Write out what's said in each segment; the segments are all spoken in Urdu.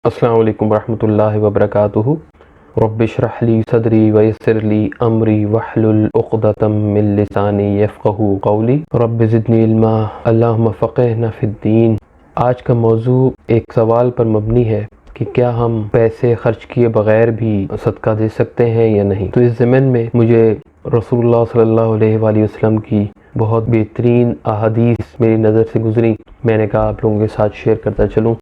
السلام علیکم ورحمۃ اللہ وبرکاتہ۔ رب اشرح لی صدری ویسر لی امری واحلل عقدۃ من لسانی یفقہوا قولی رب زدنی علما اللہم فقہنا فی الدین۔ آج کا موضوع ایک سوال پر مبنی ہے کہ کیا ہم پیسے خرچ کیے بغیر بھی صدقہ دے سکتے ہیں یا نہیں۔ تو اس ضمن میں مجھے رسول اللہ صلی اللہ علیہ وآلہ وسلم کی بہت بہترین احادیث میری نظر سے گزری، میں نے کہا آپ لوگوں کے ساتھ شیئر کرتا چلوں،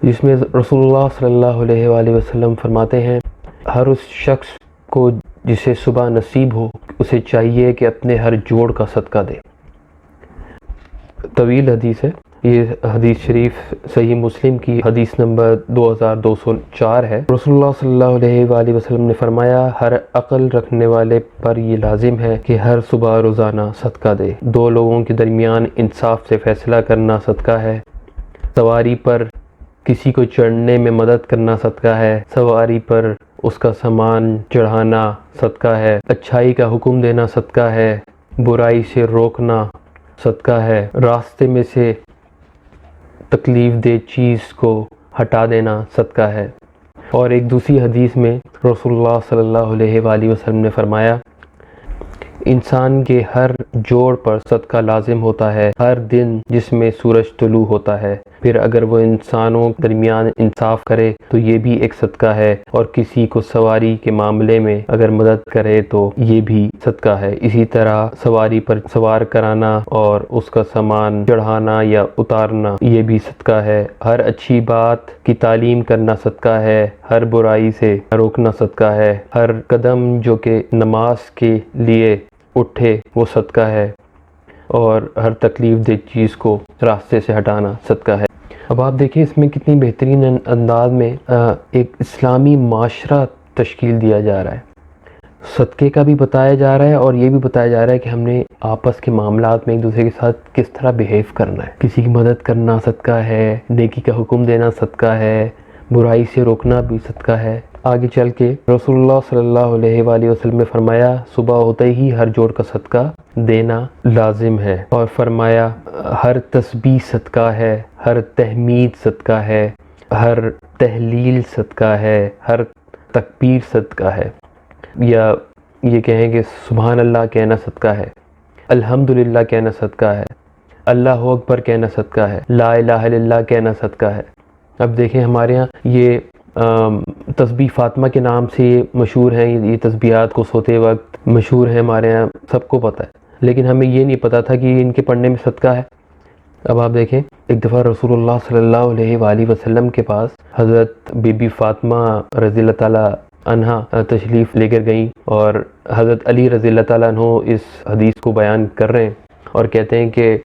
جس میں رسول اللہ صلی اللہ علیہ وآلہ وسلم فرماتے ہیں ہر اس شخص کو جسے صبح نصیب ہو اسے چاہیے کہ اپنے ہر جوڑ کا صدقہ دے۔ طویل حدیث ہے یہ حدیث شریف، صحیح مسلم کی حدیث نمبر 2204 ہے۔ رسول اللہ صلی اللہ علیہ وآلہ وسلم نے فرمایا ہر عقل رکھنے والے پر یہ لازم ہے کہ ہر صبح روزانہ صدقہ دے۔ دو لوگوں کے درمیان انصاف سے فیصلہ کرنا صدقہ ہے، سواری پر کسی کو چڑھنے میں مدد کرنا صدقہ ہے، سواری پر اس کا سامان چڑھانا صدقہ ہے، اچھائی کا حکم دینا صدقہ ہے، برائی سے روکنا صدقہ ہے، راستے میں سے تکلیف دہ چیز کو ہٹا دینا صدقہ ہے۔ اور ایک دوسری حدیث میں رسول اللہ صلی اللہ علیہ وآلہ وسلم نے فرمایا انسان کے ہر جوڑ پر صدقہ لازم ہوتا ہے ہر دن جس میں سورج طلوع ہوتا ہے، پھر اگر وہ انسانوں کے درمیان انصاف کرے تو یہ بھی ایک صدقہ ہے، اور کسی کو سواری کے معاملے میں اگر مدد کرے تو یہ بھی صدقہ ہے۔ اسی طرح سواری پر سوار کرانا اور اس کا سامان چڑھانا یا اتارنا یہ بھی صدقہ ہے، ہر اچھی بات کی تعلیم کرنا صدقہ ہے، ہر برائی سے روکنا صدقہ ہے، ہر قدم جو کہ نماز کے لیے اٹھے وہ صدقہ ہے، اور ہر تکلیف دہ چیز کو راستے سے ہٹانا صدقہ ہے۔ اب آپ دیکھیں اس میں کتنی بہترین انداز میں ایک اسلامی معاشرہ تشکیل دیا جا رہا ہے، صدقے کا بھی بتایا جا رہا ہے اور یہ بھی بتایا جا رہا ہے کہ ہم نے آپس کے معاملات میں ایک دوسرے کے ساتھ کس طرح بیہیو کرنا ہے۔ کسی کی مدد کرنا صدقہ ہے، نیکی کا حکم دینا صدقہ ہے، برائی سے روکنا بھی صدقہ ہے۔ آگے چل کے رسول اللہ صلی اللہ علیہ وآلہ وسلم نے فرمایا صبح ہوتے ہی ہر جوڑ کا صدقہ دینا لازم ہے، اور فرمایا ہر تسبیح صدقہ ہے، ہر تحمید صدقہ ہے، ہر تحلیل صدقہ ہے، ہر تکبیر صدقہ ہے، یا یہ کہیں کہ سبحان اللہ کہنا صدقہ ہے، الحمدللہ کہنا صدقہ ہے، اللہ اکبر کہنا صدقہ ہے، لا الہ الا اللہ کہنا صدقہ ہے۔ اب دیکھیں ہمارے ہاں یہ تسبیح فاطمہ کے نام سے مشہور ہیں، یہ تسبیحات کو سوتے وقت مشہور ہیں ہمارے ہاں، سب کو پتہ ہے، لیکن ہمیں یہ نہیں پتہ تھا کہ ان کے پڑھنے میں صدقہ ہے۔ اب آپ دیکھیں ایک دفعہ رسول اللہ صلی اللہ علیہ وآلہ وسلم کے پاس حضرت بی بی فاطمہ رضی اللہ تعالیٰ عنہا تشریف لے کر گئیں، اور حضرت علی رضی اللہ تعالیٰ عنہ اس حدیث کو بیان کر رہے ہیں اور کہتے ہیں کہ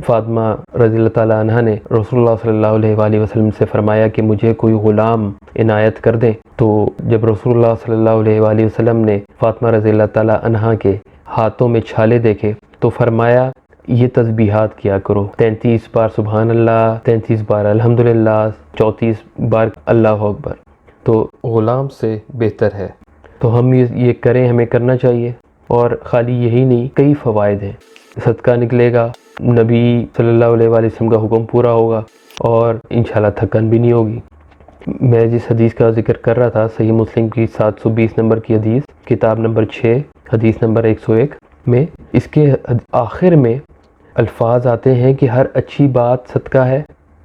فاطمہ رضی اللہ تعالیٰ عنہ نے رسول اللہ صلی اللہ علیہ وآلہ وسلم سے فرمایا کہ مجھے کوئی غلام عنایت کر دیں۔ تو جب رسول اللہ صلی اللہ علیہ وآلہ وسلم نے فاطمہ رضی اللہ تعالیٰ عنہ کے ہاتھوں میں چھالے دیکھے تو فرمایا یہ تسبیحات کیا کرو، 33 بار سبحان اللہ، 33 بار الحمدللہ، 34 بار اللہ اکبر، تو غلام سے بہتر ہے۔ تو ہم یہ کریں، ہمیں کرنا چاہیے، اور خالی یہی نہیں کئی فوائد ہیں، صدقہ نکلے گا، نبی صلی اللہ علیہ وآلہ وسلم کا حکم پورا ہوگا، اور انشاءاللہ تھکن بھی نہیں ہوگی۔ میں جس حدیث کا ذکر کر رہا تھا صحیح مسلم کی 720 نمبر کی حدیث، کتاب نمبر 6 حدیث نمبر 101 میں اس کے آخر میں الفاظ آتے ہیں کہ ہر اچھی بات صدقہ ہے،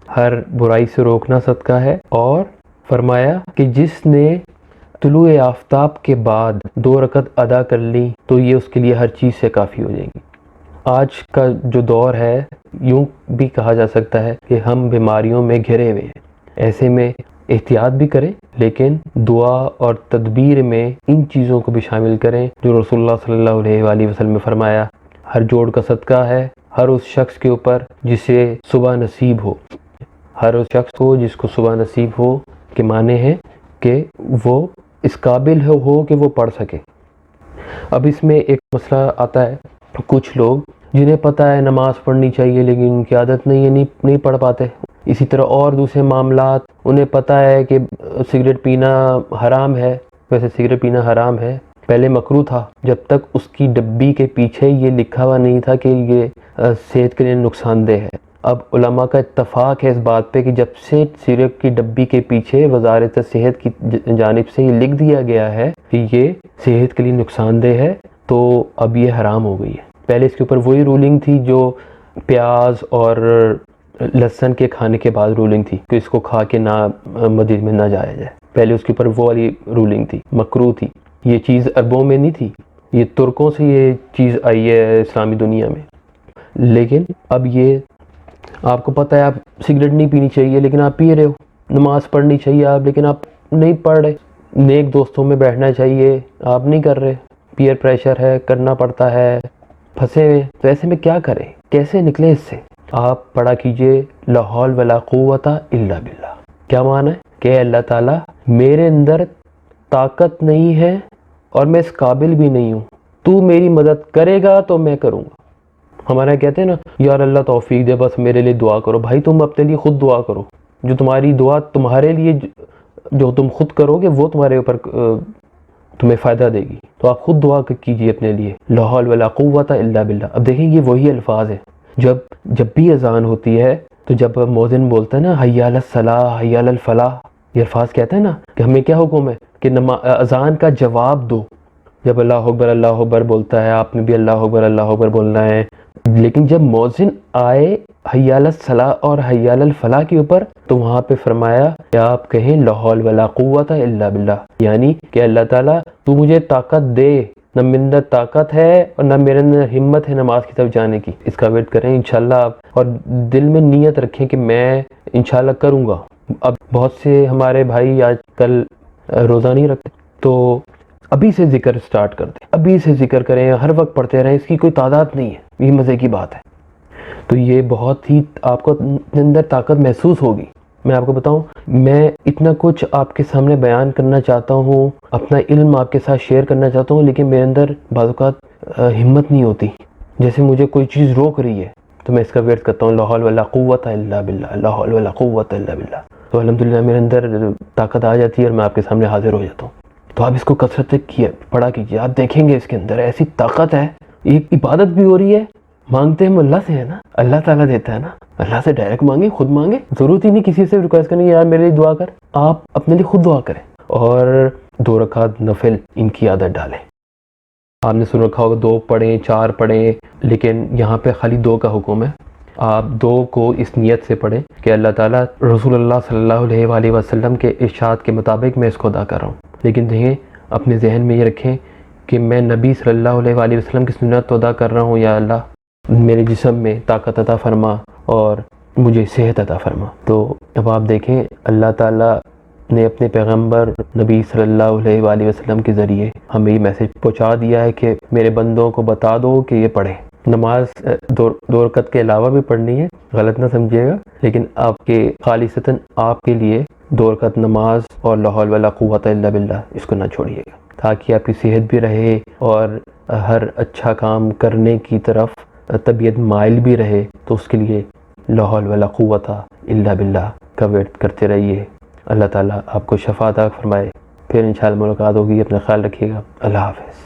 ہر برائی سے روکنا صدقہ ہے، اور فرمایا کہ جس نے طلوع آفتاب کے بعد 2 رکعت ادا کر لی تو یہ اس کے لیے ہر چیز سے کافی ہو جائیں گی۔ آج کا جو دور ہے یوں بھی کہا جا سکتا ہے کہ ہم بیماریوں میں گھرے ہوئے ہیں، ایسے میں احتیاط بھی کریں لیکن دعا اور تدبیر میں ان چیزوں کو بھی شامل کریں جو رسول اللہ صلی اللہ علیہ وآلہ وسلم نے فرمایا ہر جوڑ کا صدقہ ہے ہر اس شخص کے اوپر جسے صبح نصیب ہو، ہر اس شخص کو جس کو صبح نصیب ہو کے معنی ہے کہ وہ اس قابل ہو کہ وہ پڑھ سکے۔ اب اس میں ایک مسئلہ آتا ہے، کچھ لوگ جنہیں پتہ ہے نماز پڑھنی چاہیے لیکن ان کی عادت نہیں ہے، نہیں پڑھ پاتے۔ اسی طرح اور دوسرے معاملات، انہیں پتہ ہے کہ سگریٹ پینا حرام ہے، ویسے سگریٹ پینا حرام ہے، پہلے مکروہ تھا جب تک اس کی ڈبی کے پیچھے یہ لکھا ہوا نہیں تھا کہ یہ صحت کے لیے نقصان دہ ہے۔ اب علماء کا اتفاق ہے اس بات پہ کہ جب سے سیرپ کی ڈبی کے پیچھے وزارت صحت کی جانب سے یہ لکھ دیا گیا ہے کہ یہ صحت کے لیے نقصان دہ ہے تو اب یہ حرام ہو گئی ہے۔ پہلے اس کے اوپر وہی رولنگ تھی جو پیاز اور لہسن کے کھانے کے بعد رولنگ تھی کہ اس کو کھا کے نہ مسجد میں نہ جایا جائے، پہلے اس کے اوپر وہ والی رولنگ تھی، مکروہ تھی۔ یہ چیز عربوں میں نہیں تھی، یہ ترکوں سے یہ چیز آئی ہے اسلامی دنیا میں۔ لیکن اب یہ آپ کو پتہ ہے آپ سگریٹ نہیں پینی چاہیے لیکن آپ پی رہے ہو، نماز پڑھنی چاہیے آپ لیکن آپ نہیں پڑھ رہے، نیک دوستوں میں بیٹھنا چاہیے آپ نہیں کر رہے، پیئر پریشر ہے کرنا پڑتا ہے، پھنسے ہوئے، تو ایسے میں کیا کریں، کیسے نکلیں اس سے؟ آپ پڑھا کیجئے لا حول ولا قوت الا باللہ۔ کیا معنی ہے کہ اللہ تعالیٰ میرے اندر طاقت نہیں ہے اور میں اس قابل بھی نہیں ہوں، تو میری مدد کرے گا تو میں کروں گا۔ ہمارے کہتے ہیں نا یار اللہ توفیق دے بس میرے لیے دعا کرو، بھائی تم اپنے لیے خود دعا کرو، جو تمہاری دعا تمہارے لیے جو تم خود کرو گے وہ تمہارے اوپر تمہیں فائدہ دے گی، تو آپ خود دعا کیجئے اپنے لیے لا حول ولا قوت الا باللہ۔ اب دیکھیں یہ وہی الفاظ ہیں جب بھی اذان ہوتی ہے تو جب مؤذن بولتا ہے نا حی علی الصلاۃ حی علی الفلاح، یہ الفاظ کہتا ہے نا کہ ہمیں کیا حکم ہے کہ اذان کا جواب دو۔ جب اللہ اکبر بولتا ہے آپ نے بھی اللہ اکبر بولنا ہے، لیکن جب مؤذن آئے حی علی الصلاۃ اور حی علی الفلاح کے اوپر تو وہاں پہ فرمایا کہ آپ کہیں لا حول ولا قوت الا باللہ، یعنی کہ اللہ تعالیٰ تو مجھے طاقت دے، نہ میرے اندر طاقت ہے اور نہ میرے اندر ہمت ہے نماز کی طرف جانے کی۔ اس کا ویٹ کریں انشاءاللہ آپ، اور دل میں نیت رکھیں کہ میں انشاءاللہ کروں گا۔ اب بہت سے ہمارے بھائی آج کل روزہ نہیں رکھتے، تو ابھی سے ذکر سٹارٹ کر دیں، ابھی سے ذکر کریں، ہر وقت پڑھتے رہیں، اس کی کوئی تعداد نہیں ہے، یہ مزے کی بات ہے۔ تو یہ بہت ہی آپ کو اپنے اندر طاقت محسوس ہوگی۔ میں آپ کو بتاؤں، میں اتنا کچھ آپ کے سامنے بیان کرنا چاہتا ہوں، اپنا علم آپ کے ساتھ شیئر کرنا چاہتا ہوں، لیکن میرے اندر بعض اوقات ہمت نہیں ہوتی، جیسے مجھے کوئی چیز روک رہی ہے تو میں اس کا ویٹ کرتا ہوں لا حول ولا قوت الا باللہ، لا حول ولا قوت الا باللہ، تو الحمدللہ میرے اندر طاقت آ جاتی ہے اور میں آپ کے سامنے حاضر ہو جاتا ہوں۔ تو آپ اس کو کثرت سے پڑھا کیجیے، آپ دیکھیں گے اس کے اندر ایسی طاقت ہے، ایک عبادت بھی ہو رہی ہے، مانگتے ہم اللہ سے ہے نا، اللہ تعالیٰ دیتا ہے نا، اللہ سے ڈائریکٹ مانگیں، خود مانگیں، ضرورت ہی نہیں کسی سے ریکویسٹ کرنے کی یار میرے لیے دعا کر، آپ اپنے لیے خود دعا کریں اور 2 رکعت نفل ان کی عادت ڈالیں۔ آپ نے سن رکھا ہوگا 2 پڑھیں 4 پڑھیں، لیکن یہاں پہ خالی 2 کا حکم ہے۔ آپ 2 کو اس نیت سے پڑھیں کہ اللہ تعالیٰ رسول اللہ صلی اللہ علیہ وآلہ وسلم کے ارشاد کے مطابق میں اس کو ادا کر رہا ہوں، لیکن دیکھیں اپنے ذہن میں یہ رکھیں کہ میں نبی صلی اللہ علیہ وآلہ وسلم کی سنت تو ادا کر رہا ہوں، یا اللہ میرے جسم میں طاقت عطا فرما اور مجھے صحت عطا فرما۔ تو اب آپ دیکھیں اللہ تعالیٰ نے اپنے پیغمبر نبی صلی اللہ علیہ وآلہ وسلم کے ذریعے ہمیں یہ میسج پہنچا دیا ہے کہ میرے بندوں کو بتا دو کہ یہ پڑھیں۔ نماز 2 رکعت کے علاوہ بھی پڑھنی ہے، غلط نہ سمجھیے گا، لیکن آپ کے خالصتاً آپ کے لیے 2 رکعت نماز اور لا حول ولا قوت الا باللہ اس کو نہ چھوڑیے گا، تاکہ آپ کی صحت بھی رہے اور ہر اچھا کام کرنے کی طرف طبیعت مائل بھی رہے، تو اس کے لیے لا حول ولا قوت الا باللہ کا ویٹ کرتے رہیے۔ اللہ تعالیٰ آپ کو شفا عطا فرمائے، پھر انشاءاللہ ملاقات ہوگی، اپنا خیال رکھیے گا، اللہ حافظ۔